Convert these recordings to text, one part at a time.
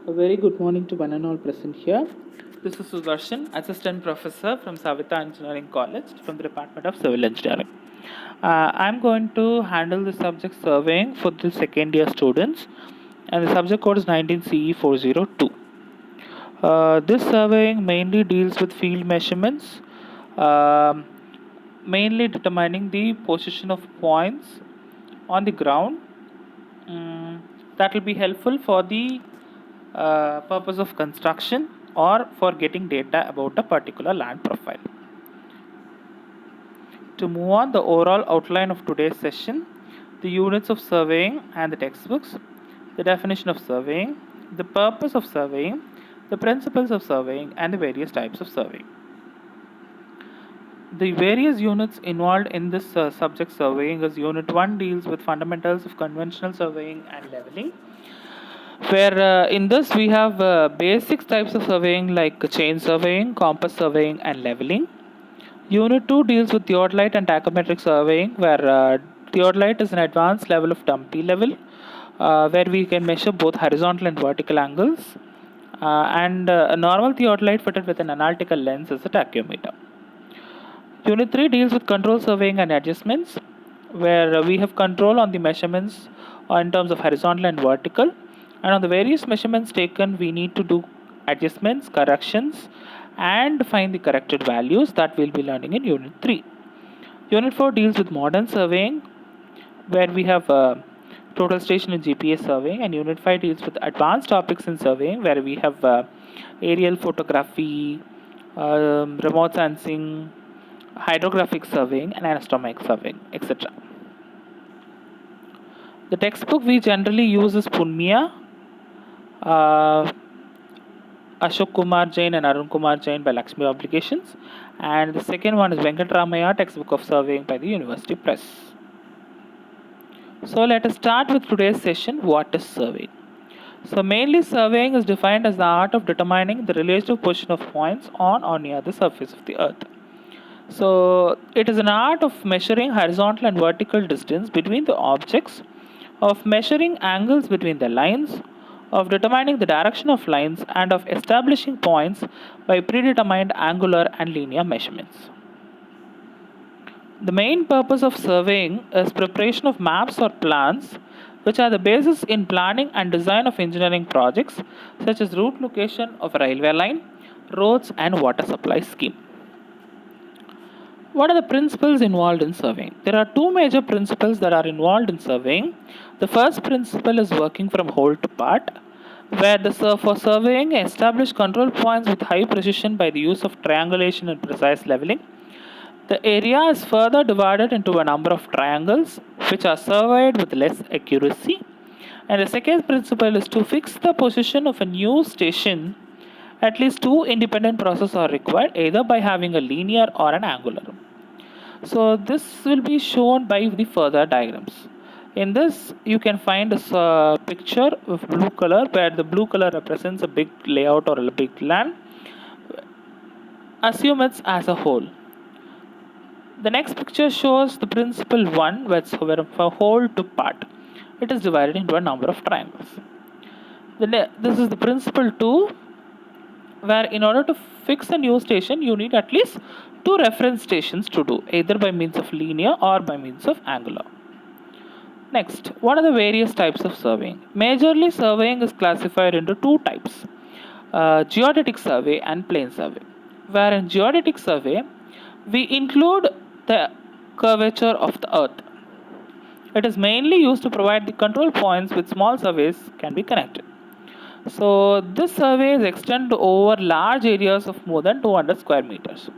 A very good morning to one and all present here. This is Sudarshan, Assistant Professor from Savita Engineering College from the Department of Civil Engineering. I'm going to handle the subject surveying for the second year students, and the subject code is 19CE402. This surveying mainly deals with field measurements, um, mainly determining the position of points on the ground. That will be helpful for the purpose of construction or for getting data about a particular land profile. To move on, the overall outline of today's session, the units of surveying and the textbooks, the definition of surveying, the purpose of surveying, the principles of surveying, and the various types of surveying. The various units involved in this subject surveying is Unit 1 deals with fundamentals of conventional surveying and leveling, where in this we have basic types of surveying like chain surveying, compass surveying, and leveling. Unit 2 deals with theodolite and tachometric surveying, where theodolite is an advanced level of dumpy level, where we can measure both horizontal and vertical angles, and a normal theodolite fitted with an analytical lens is a tachymeter. Unit 3 deals with control surveying and adjustments, where we have control on the measurements in terms of horizontal and vertical, and on the various measurements taken, we need to do adjustments, corrections, and find the corrected values that we'll be learning in Unit 3. Unit 4 deals with modern surveying, where we have total station and GPS surveying, and Unit 5 deals with advanced topics in surveying, where we have aerial photography, remote sensing, hydrographic surveying, and anatomic surveying, etc. The textbook we generally use is Punmiya, uh, Ashok Kumar Jain and Arun Kumar Jain by Lakshmi Publications, and the second one is Venkatramaya Textbook of Surveying by the University Press. So let us start with today's session. What is surveying? So mainly surveying is defined as the art of determining the relative position of points on or near the surface of the earth. So it is an art of measuring horizontal and vertical distance between the objects, of measuring angles between the lines, of determining the direction of lines, and of establishing points by predetermined angular and linear measurements. The main purpose of surveying is preparation of maps or plans, which are the basis in planning and design of engineering projects such as route location of a railway line, roads, and water supply scheme. What are the principles involved in surveying? There are two major principles that are involved in surveying. The first principle is working from whole to part, where for surveying, establish control points with high precision by the use of triangulation and precise leveling. The area is further divided into a number of triangles, which are surveyed with less accuracy. And the second principle is to fix the position of a new station. At least two independent processes are required, either by having a linear or an angular. So this will be shown by the further diagrams. In this, you can find a picture of blue color, where the blue color represents a big layout or a big land. Assume it's as a whole. The next picture shows the principle 1, where from whole to part. It is divided into a number of triangles. This is the principle 2, where in order to fix a new station, you need at least two reference stations to do, either by means of linear or by means of angular. Next, what are the various types of surveying? Majorly, surveying is classified into two types, geodetic survey and plane survey. Where in geodetic survey, we include the curvature of the earth. It is mainly used to provide the control points with small surveys can be connected. So this survey is extended over large areas of more than 200 square meters.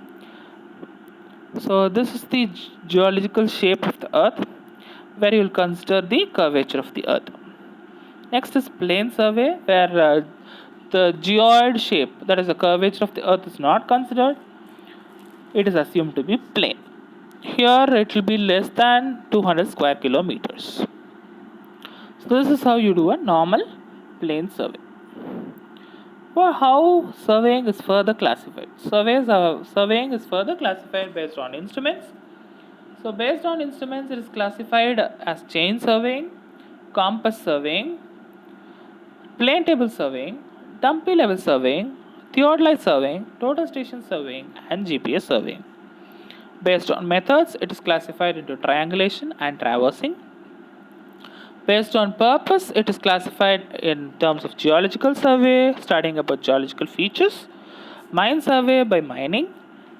So this is the geological shape of the earth, where you will consider the curvature of the earth. Next is plane survey, where the geoid shape, that is the curvature of the earth, is not considered. It is assumed to be plane. Here it will be less than 200 square kilometers. So this is how you do a normal plane survey. Well, how surveying is further classified? Surveying is further classified based on instruments. So based on instruments, it is classified as chain surveying, compass surveying, plane table surveying, dumpy level surveying, theodolite surveying, total station surveying, and GPS surveying. Based on methods, it is classified into triangulation and traversing. Based on purpose, it is classified in terms of geological survey, studying about geological features, mine survey by mining,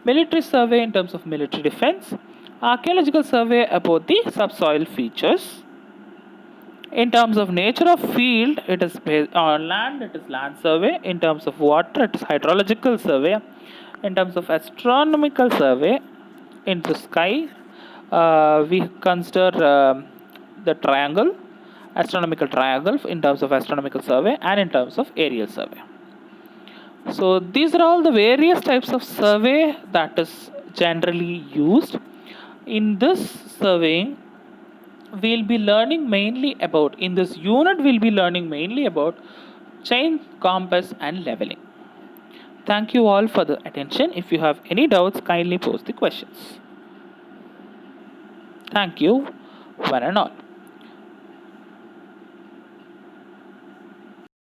military survey in terms of military defense, archaeological survey about the subsoil features. In terms of nature of field, it is based on land, it is land survey. In terms of water, it is hydrological survey. In terms of astronomical survey, in the sky, we consider the triangle, astronomical triangle in terms of astronomical survey and in terms of aerial survey. So these are all the various types of survey that is generally used. In this surveying, we'll be learning mainly about, in this unit, we'll be learning mainly about chain, compass, and leveling. Thank you all for the attention. If you have any doubts, kindly post the questions. Thank you, one and all.